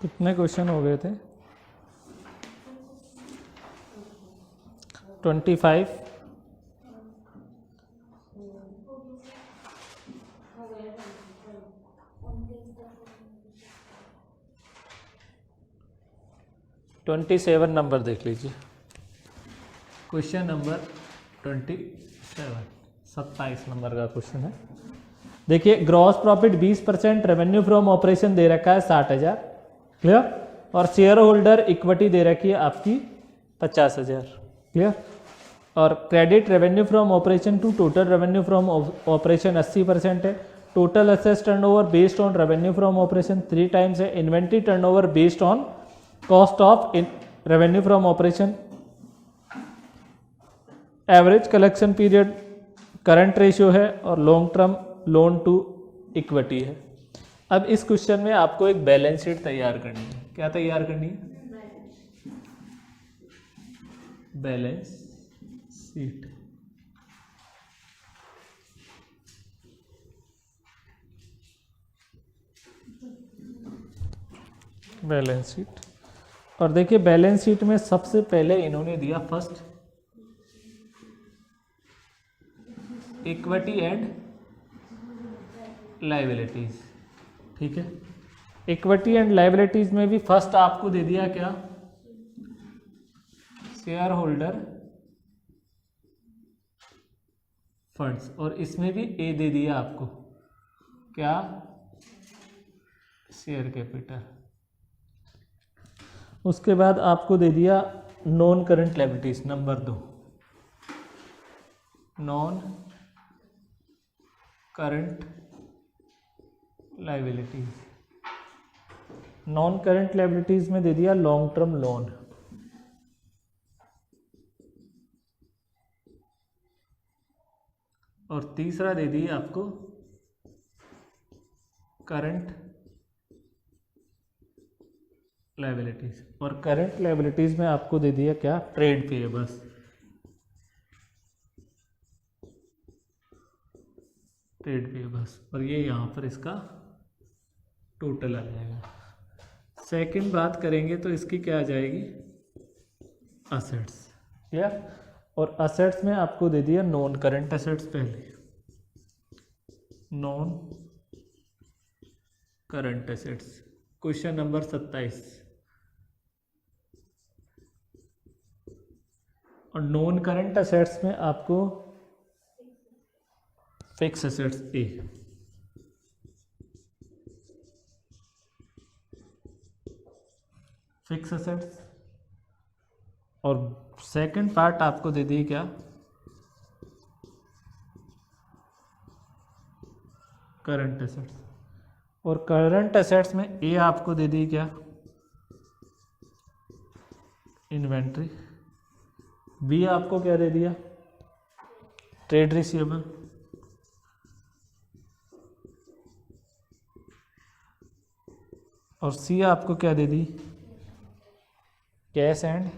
कितने क्वेश्चन हो गए थे? 25। ट्वेंटी सेवन नंबर देख लीजिए, क्वेश्चन नंबर 27, 27 नंबर का क्वेश्चन है। देखिए, gross profit 20%, revenue from operation दे रखा है 60,000, क्लियर, और शेयर होल्डर इक्विटी दे रखी है आपकी 50,000, क्लियर, और credit revenue from operation to total revenue from operation 80% है। Total assets turnover based on revenue from operation 3 times है। Inventory turnover based on cost of revenue from operation. Average collection period current ratio है और long term loan to equity है। अब इस question में आपको एक बैलेंस शीट तैयार करनी है। क्या तैयार करनी है? Balance sheet. Balance sheet. और देखिए, बैलेंस शीट में सबसे पहले इन्होंने दिया फर्स्ट इक्विटी एंड लायबिलिटीज, ठीक है। इक्विटी एंड लायबिलिटीज में भी फर्स्ट आपको दे दिया क्या? शेयर होल्डर फंड्स, और इसमें भी ए दे दिया आपको क्या? Share capital. उसके बाद आपको दे दिया non current liabilities number 2, non current liabilities. Non current liabilities में दे दिया लॉन्ग टर्म लोन, और तीसरा दे दिया आपको करंट लायबिलिटीज। और करंट लायबिलिटीज में आपको दे दिया क्या? Trade payables. ट्रेड पेएबल्स, और ये यहाँ पर इसका टोटल आ जाएगा। सेकंड बात करेंगे तो इसकी क्या आ जाएगी? Assets, clear. और असेट्स में आपको दे दिया नॉन करंट असेट्स पहले, non current assets. Question number 27। और नॉन करंट असेट्स में आपको फिक्स असेट्स ए, फिक्स असेट्स। और सेकंड पार्ट आपको दे दी क्या? Current assets. और करंट असेट्स में ए आपको दे दी क्या? इन्वेंट्री। बी आपको क्या दे दिया? Trade receivable. और सी आपको क्या दे दी? कैश एंड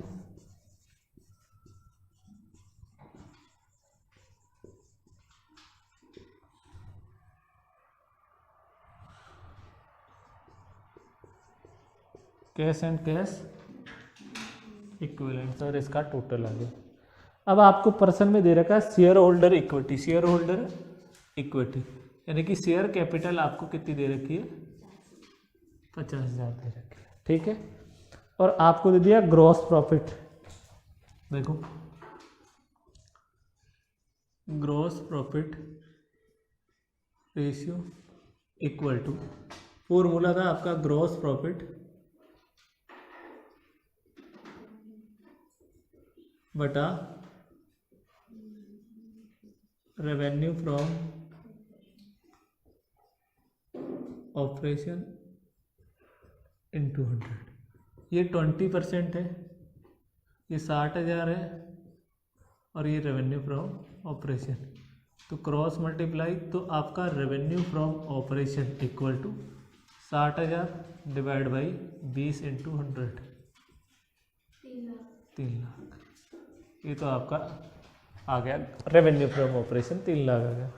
कैश इक्विवेलेंट, और इसका टोटल आ गया। अब आपको पर्सन में दे रखा है share holder equity, share holder equity, यानी कि शेयर कैपिटल आपको कितनी दे रखी है? 50,000 दे रखी है, ठीक है। और आपको दे दिया ग्रॉस प्रॉफिट। देखो, gross profit ratio equal to, formula था आपका ग्रॉस प्रॉफिट बटा रेवेन्यू फ्रॉम ऑपरेशन इनटू 100। ये 20% है, ये 60,000 है, और ये रेवेन्यू फ्रॉम ऑपरेशन। तो क्रॉस मल्टीप्लाई, तो आपका revenue from operation equal to 60,000 divide by 20 into 100, 3 lakh. ये तो आपका आ गया रेवेन्यू फ्रॉम ऑपरेशन, 3 लाख आ गया।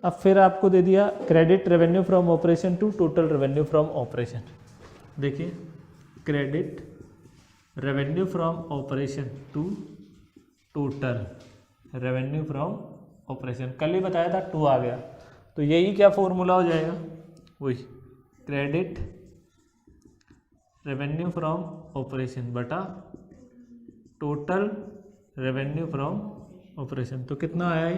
अब फिर आपको दे दिया credit revenue from operation to total revenue from operation. देखिए credit revenue from operation to total revenue from operation, कल ही बताया था 2 आ गया, तो यही क्या फॉर्मूला हो जाएगा, वही क्रेडिट रेवेन्यू फ्रॉम ऑपरेशन बटा टोटल रेवेन्यू फ्रॉम ऑपरेशन। तो कितना आया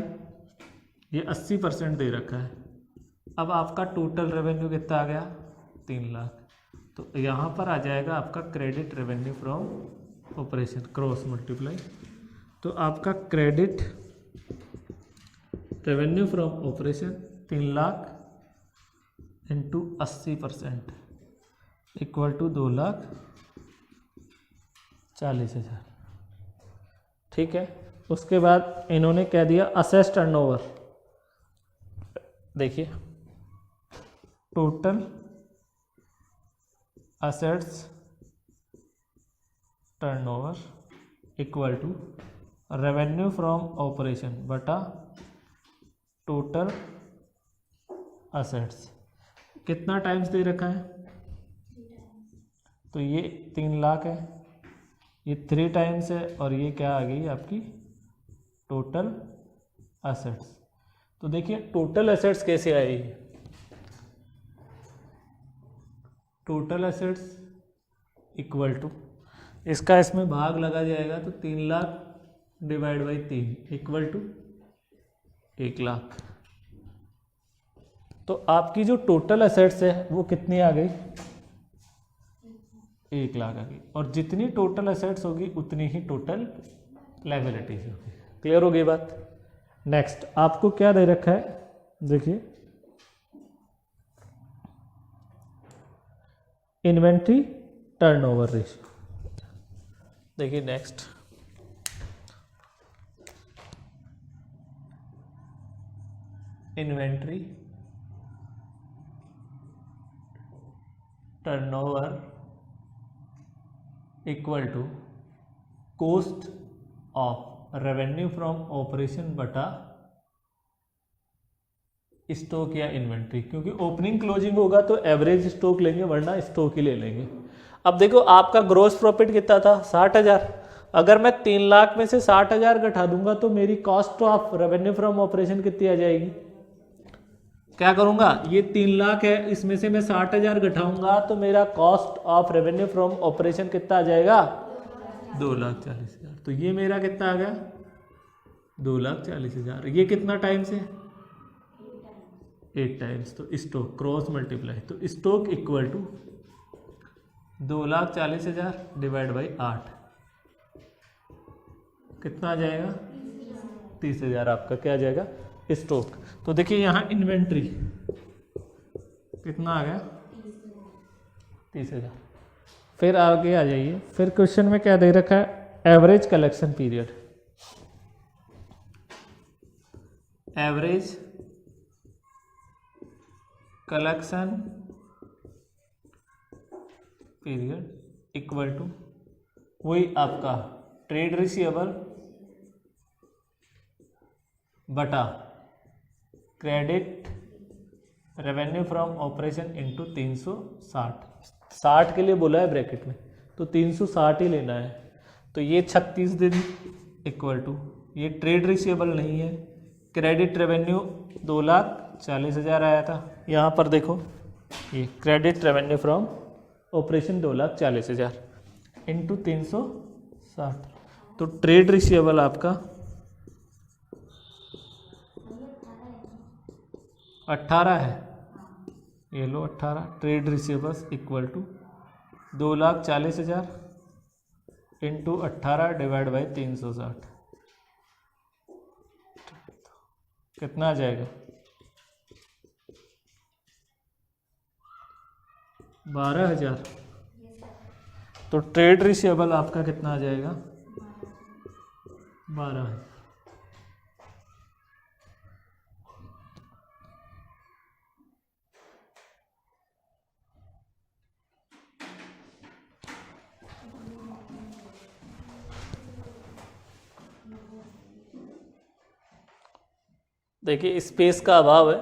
ये 80% दे रखा है। अब आपका टोटल रेवेन्यू कितना आ गया 3 लाख, तो यहाँ पर आ जाएगा आपका credit revenue from operation cross multiply, तो आपका credit revenue from operation 3 lakh into 80% equal to 2,40,000। ठीक है, उसके बाद इन्होंने कह दिया असेस टर्नओवर। देखिए total assets turnover equal to revenue from operation बटा टोटल असेट्स। कितना टाइम्स दे रखा है, तो ये 3 लाख है, ये 3 टाइम्स है, और ये क्या आ गई आपकी टोटल असेट्स। तो देखिए टोटल असेट्स कैसे आएगी, टोटल असेट्स इक्वल टू इसका इसमें भाग लगा जाएगा, तो 3 lakh divide by 3 equal to 1 lakh. तो आपकी जो टोटल असेट्स है वो कितनी आ गई 1 लाख आ गई, और जितनी टोटल असेट्स होगी उतनी ही टोटल लायबिलिटीज होगी। क्लियर हो गई बात। नेक्स्ट आपको क्या दे रखा है, देखिए इन्वेंट्री टर्नओवर रेशियो। देखिए next inventory turnover equal to cost of revenue from operation बटा स्टॉक या इन्वेंट्री, क्योंकि ओपनिंग क्लोजिंग होगा तो एवरेज स्टॉक लेंगे वरना स्टॉक ही ले लेंगे। अब देखो आपका ग्रोस प्रॉफिट कितना था 60,000, अगर मैं 3 लाख में से 60,000 घटा दूंगा तो मेरी cost of revenue from operation कितनी आ जाएगी। क्या करूंगा, ये 3 लाख है, इसमें से मैं 60,000 घटाऊंगा तो मेरा cost of revenue from operation कितना आ जाएगा 2,40,000। तो ये मेरा कितना आ गया 2,40,000। ये कितना टाइम्स है 8 टाइम्स। तो स्टॉक क्रॉस मल्टीप्लाई, तो stock equal to 2,40,000 divide by 8 कितना आ जाएगा 30,000। आपका क्या आ जाएगा स्टॉक। तो देखिए यहाँ इन्वेंट्री कितना आ गया 30,000। फिर आगे आ जाइए, फिर क्वेश्चन में क्या दे रखा है average collection period. Average collection period equal to वही आपका ट्रेड रिसीवेबल बटा credit revenue from operation into 360। 60 के लिए बोला है ब्रैकेट में, तो 360 ही लेना है। तो ये 36 दिन इक्वल टू ये ट्रेड रिसीवेबल नहीं है, क्रेडिट रेवेन्यू 2,40,000 आया था। यहाँ पर देखो ये credit revenue from operation 2,40,000 into 360, तो ट्रेड रिसीवेबल आपका 18 है, ये लो 18 trade receivables equal to 2,40,000 into 18 divide by 360 कितना आ जाएगा 12,000। तो ट्रेड रिसीवेबल आपका कितना आ जाएगा 12,000। देखिए स्पेस का अभाव है,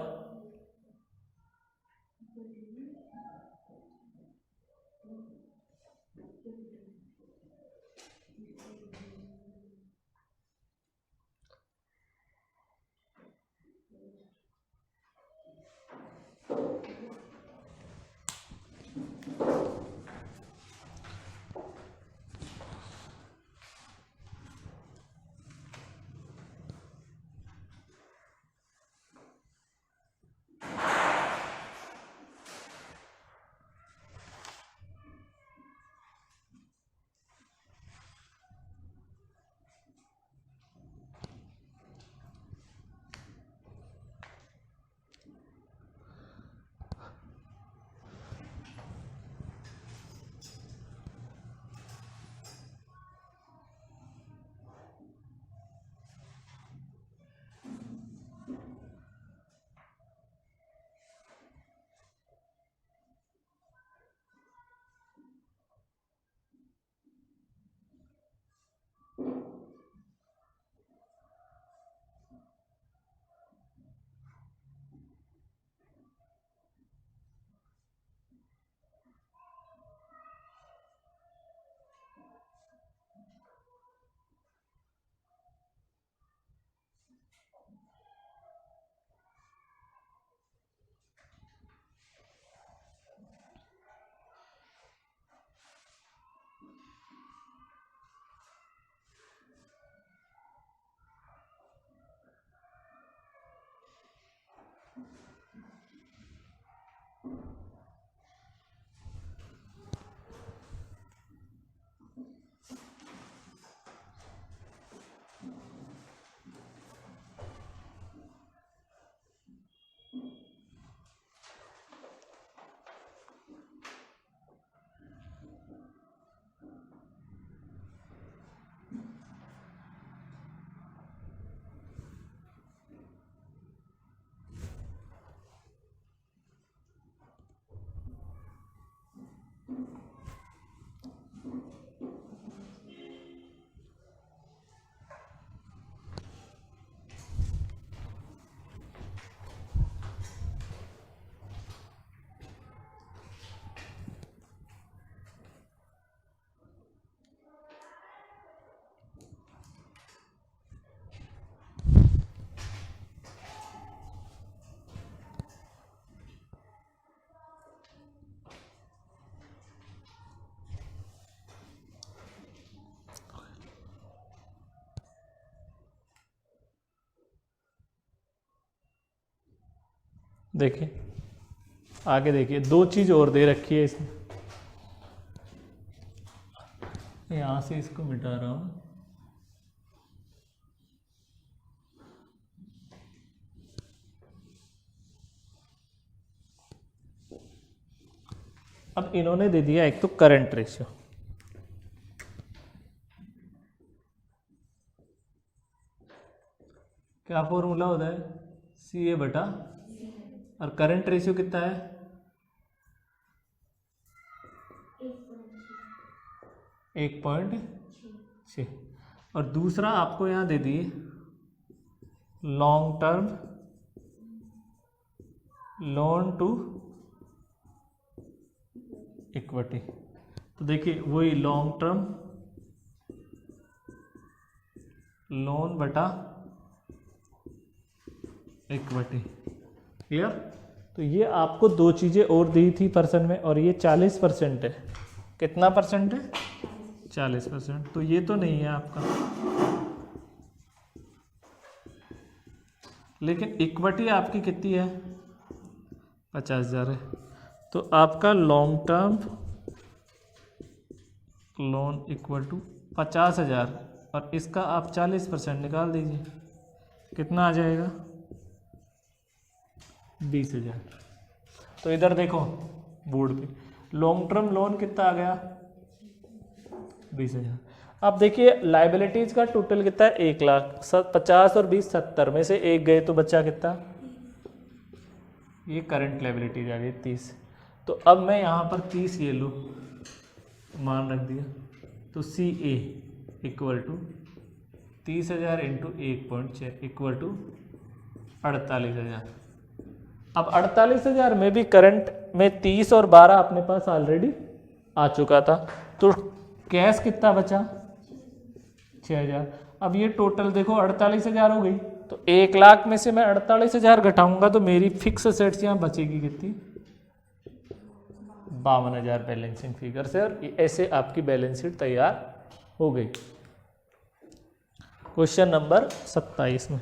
देखिए आगे देखिए, दो चीज और दे रखी है इसमें, यहां से इसको मिटा रहा हूं। अब इन्होंने दे दिया एक तो करंट रेशियो, क्या फॉर्मूला होता है, सी ए बटा, और करंट रेशियो कितना है 1.6, और दूसरा आपको यहां दे दिए long term loan to equity. तो देखिए वही लॉन्ग टर्म लोन बटा इक्विटी, क्लियर। तो ये आपको दो चीजें और दी थी परसेंट में, और ये 40% है, कितना परसेंट है 40%, तो ये तो नहीं है आपका, लेकिन इक्विटी आपकी कितनी है 50,000 है। तो आपका long term loan equal to 50,000, और इसका आप 40% निकाल दीजिए, कितना आ जाएगा 20,000। तो इधर देखो बोर्ड पे लॉन्ग टर्म लोन कितना आ गया 20,000। अब देखिए लाइबिलिटीज का टोटल कितना है 1,50,000 और 20 70 में से एक गए तो बच्चा कितना, ये करंट लाइबिलिटीज आ गई 30। तो अब मैं यहाँ पर 30 ये लूँ, मान रख दिया, तो C A equal to 30,000 into 1.6 equal to 48,000। अब 48,000 में भी करंट में 30 और 12 अपने पास ऑलरेडी आ चुका था, तो कैश कितना बचा 6,000। अब ये टोटल देखो 48,000 हो गई, तो 1,00,000 में से मैं 48,000 घटाऊंगा तो मेरी फिक्स असेट्स यहाँ बचेगी कितनी 52,000 बैलेंसिंग फिगर से, और ऐसे आपकी बैलेंस शीट तैयार हो गई। क्वेश्चन नंबर 27 में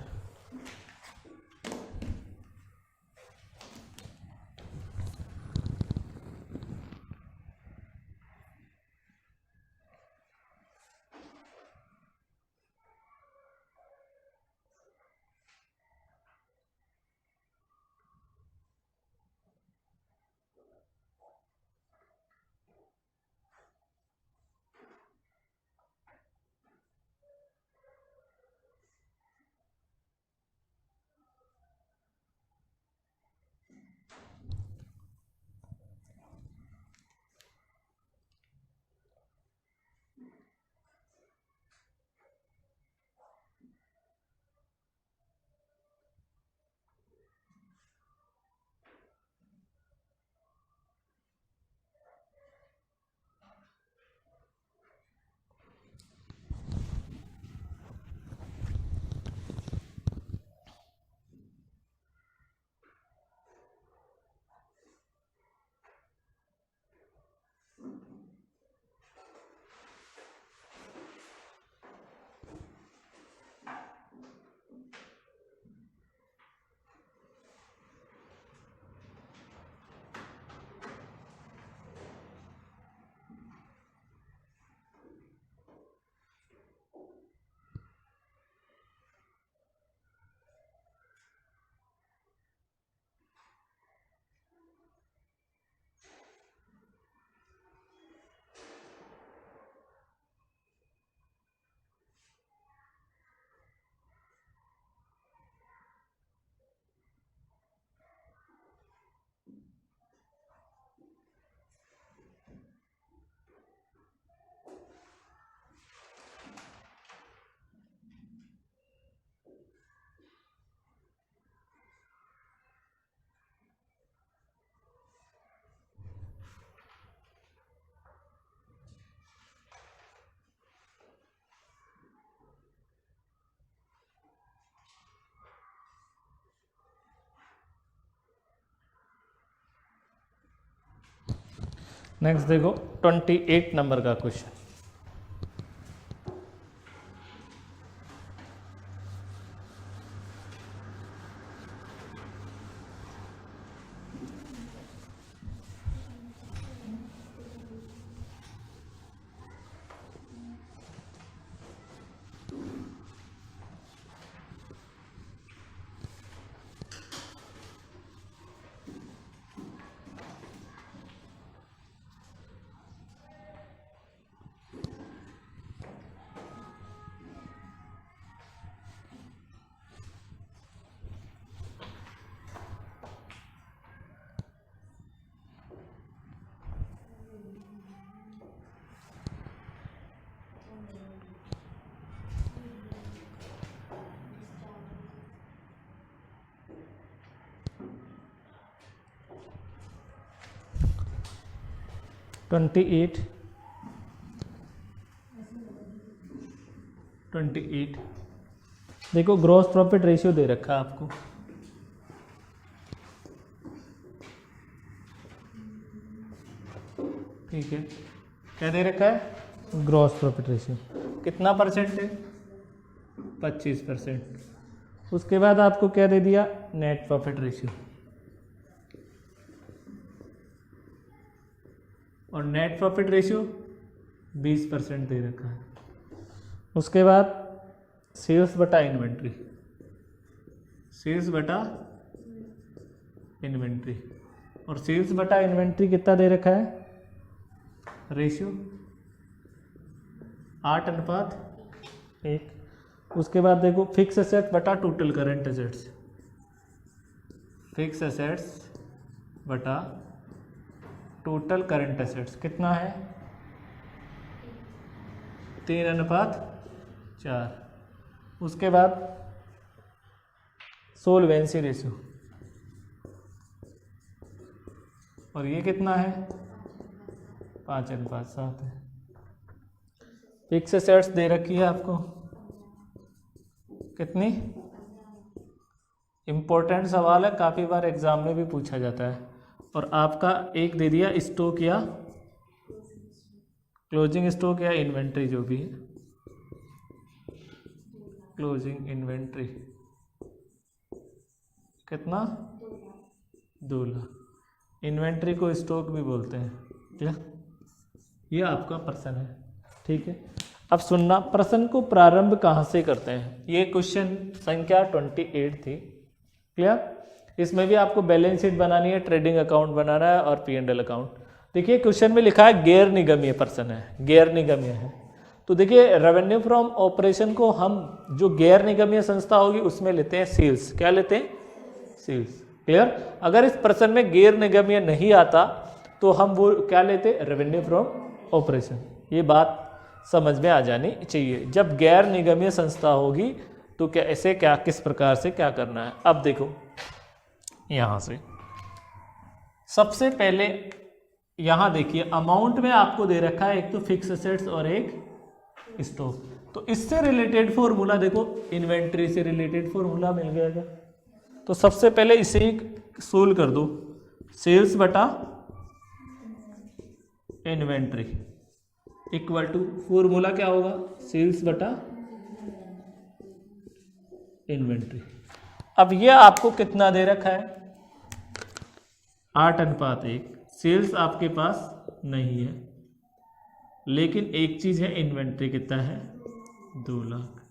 नेक्स्ट देखो 28 नंबर का क्वेश्चन। 28 देखो ग्रॉस प्रॉफिट रेशियो दे रखा है आपको, ठीक है, क्या दे रखा है, ग्रॉस प्रॉफिट रेशियो कितना परसेंट है, 25%। उसके बाद आपको क्या दे दिया, नेट प्रॉफिट रेशियो, और नेट प्रॉफिट रेशियो 20% दे रखा है। उसके बाद सेल्स बटा इन्वेंट्री, सेल्स बटा इन्वेंट्री, और सेल्स बटा इन्वेंट्री कितना दे रखा है, रेशियो 8:1। उसके बाद देखो फिक्स एसेट बटा total current assets, fix assets बटा टोटल करंट एसेट्स कितना है, 3:4। उसके बाद सोल्वेंसी रेशियो, और ये कितना है, 5:7 है। फिक्स एसेट्स दे रखी है आपको कितनी, इम्पोर्टेंट सवाल है, काफ़ी बार एग्जाम में भी पूछा जाता है। और आपका एक दे दिया स्टॉक या क्लोजिंग स्टॉक या इन्वेंट्री जो भी है, क्लोजिंग इन्वेंट्री कितना, 2 लाख। इन्वेंट्री को स्टॉक भी बोलते हैं, क्या, ये आपका प्रश्न है, ठीक है। अब सुनना, प्रश्न को प्रारंभ कहाँ से करते हैं, ये क्वेश्चन संख्या 28 थी, क्लियर। इसमें भी आपको बैलेंस शीट बनानी है, ट्रेडिंग अकाउंट बनाना है और P&L अकाउंट। देखिए क्वेश्चन में लिखा है गैर निगमीय प्रश्न है, गैर निगमीय है, तो देखिए रेवेन्यू फ्रॉम ऑपरेशन को हम जो गैर निगमीय संस्था होगी उसमें लेते हैं सेल्स, क्या लेते हैं, सेल्स, क्लियर। अगर इस प्रश्न में गैर निगमीय नहीं आता तो हम वो क्या लेते, रेवेन्यू फ्रॉम ऑपरेशन। ये बात समझ में आ जानी चाहिए, जब गैर निगमीय संस्था होगी तो क्या ऐसे क्या किस प्रकार से क्या करना है। अब देखो यहां से सबसे पहले यहां देखिए अमाउंट में आपको दे रखा है एक तो फिक्स एसेट्स और एक स्टॉक, तो इससे रिलेटेड फॉर्मूला देखो, इन्वेंट्री से रिलेटेड फॉर्मूला मिल गया क्या। तो सबसे पहले इसे ही सोल्व कर दो, सेल्स बटा इन्वेंट्री इक्वल टू फॉर्मूला क्या होगा, सेल्स बटा इन्वेंट्री। अब ये आपको कितना दे रखा है, 8:1। सेल्स आपके पास नहीं है, लेकिन एक चीज है, इन्वेंट्री कितना है, 2 लाख,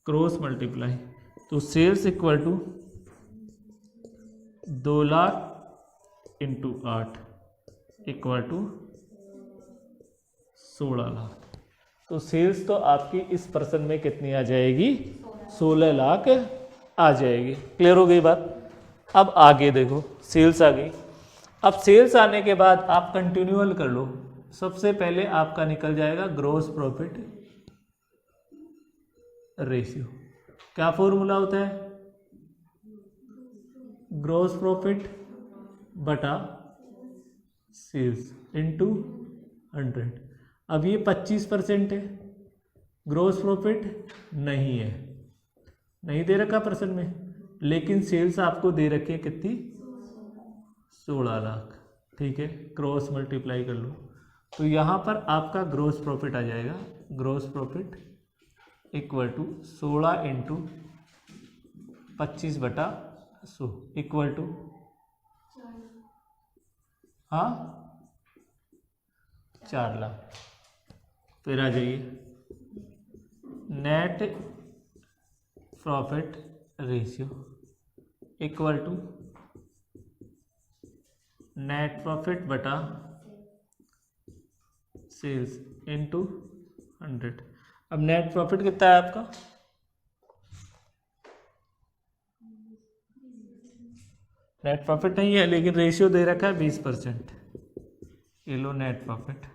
क्रॉस मल्टीप्लाई, तो sales equal to 2 lakh into 8 equal to 16 lakh. तो सेल्स तो आपकी इस प्रश्न में कितनी आ जाएगी, 16 लाख आ जाएगी। क्लियर हो गई बात। अब आगे देखो, सेल्स आ गई। अब सेल्स आने के बाद आप कंटिन्यूअल कर लो। सबसे पहले आपका निकल जाएगा ग्रॉस प्रॉफिट रेशियो। क्या फॉर्मूला होता है, ग्रॉस प्रॉफिट बटा सेल्स इनटू 100। अब ये 25% है, ग्रॉस प्रॉफिट नहीं है, नहीं दे रखा प्रश्न में, लेकिन सेल्स आपको दे रखी है कितनी, 16 लाख, ठीक है। क्रॉस मल्टीप्लाई कर लो, तो यहाँ पर आपका ग्रॉस प्रॉफिट आ जाएगा, gross profit equal to 16 into 25/100 equal to, हाँ 4 लाख। फिर आ जाइए net profit ratio equal to net profit बटा सेल्स इनटू 100। अब नेट प्रॉफिट कितना है आपका, नेट प्रॉफिट नहीं है लेकिन रेशियो दे रखा है 20%। ये लो नेट प्रॉफिट।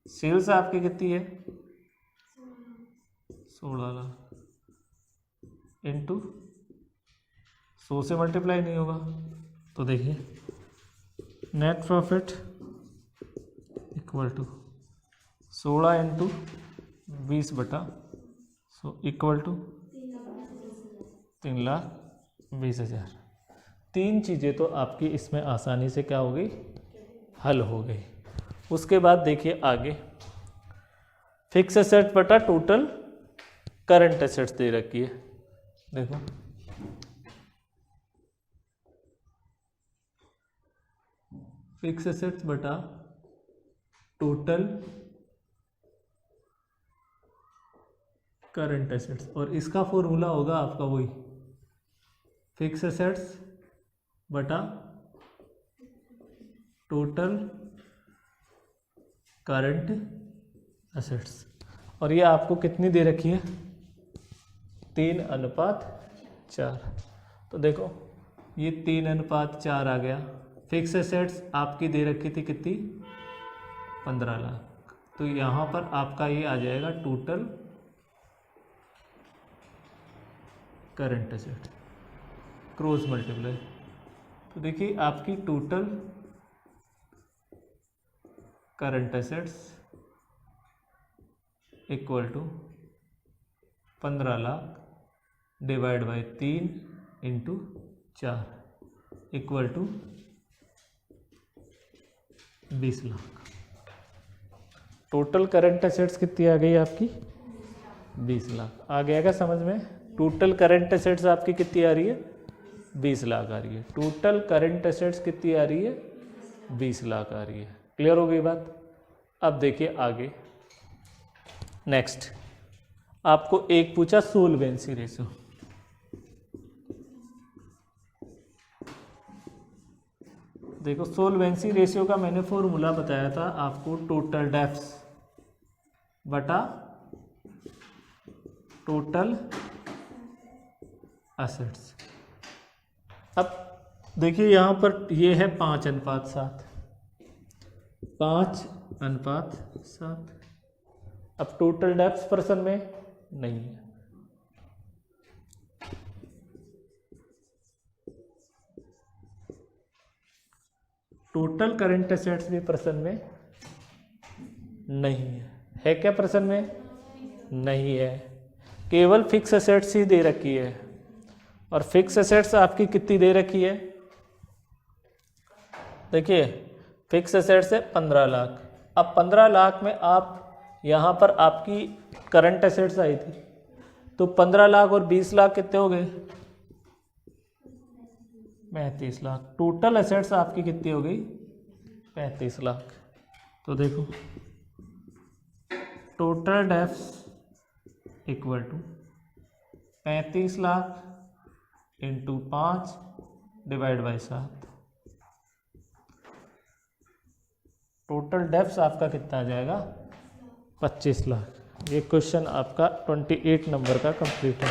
सेल्स आपकी कितनी है, 16 लाख इंटू 100 से मल्टीप्लाई नहीं होगा, तो देखिए net profit equal to 16 into 20/100 equal to 3,20,000। तीन चीज़ें तो आपकी इसमें आसानी से क्या हो गई, हल हो गई। उसके बाद देखिए आगे, फिक्स एसेट बटा टोटल करंट एसेट्स दे रखी है। देखो फिक्स एसेट्स बटा टोटल करंट एसेट्स, और इसका फॉर्मूला होगा आपका वही फिक्स एसेट्स बटा टोटल करंट एसेट्स। और ये आपको कितनी दे रखी है, 3:4। तो देखो ये 3:4 आ गया। फिक्स एसेट्स आपकी दे रखी थी कितनी, 15 लाख। तो यहाँ पर आपका ये आ जाएगा total current asset cross multiply. तो देखिए आपकी total current assets equal to 15 lakh divide by 3 into 4 equal to 20 lakh. Total current assets कितनी आ गई आपकी, 20 लाख। आ गया क्या समझ में? टोटल करंट एसेट्स आपकी कितनी आ रही है, 20 लाख आ रही है। टोटल करंट एसेट्स कितनी आ रही है, 20 लाख आ रही है। क्लियर हो गई बात? अब देखिए आगे नेक्स्ट, आपको एक पूछा सोल्वेंसी रेशियो। देखो सोल्वेंसी रेशियो का मैंने फॉर्मूला बताया था आपको, टोटल डेब्ट्स बटा टोटल एसेट्स। अब देखिए यहाँ पर ये है 5:7, 5:7। अब टोटल डेब्ट्स परसेंट में नहीं है, टोटल करंट एसेट्स भी परसेंट में नहीं है क्या परसेंट में? नहीं है, केवल फिक्स एसेट्स ही दे रखी है। और फिक्स एसेट्स आपकी कितनी दे रखी है, देखिए फिक्स एसेट्स है 15 लाख। अब 15 लाख में आप यहाँ पर आपकी करंट एसेट्स आई थी, तो 15 लाख और 20 लाख कितने हो गए, 35 लाख। टोटल एसेट्स आपकी कितनी हो गई, 35 लाख। तो देखो total debts equal to 35 lakh into 5 divide by 7। Total debts आपका कितना आ जाएगा, 25 लाख। ये क्वेश्चन आपका 28 नंबर का कंप्लीट है।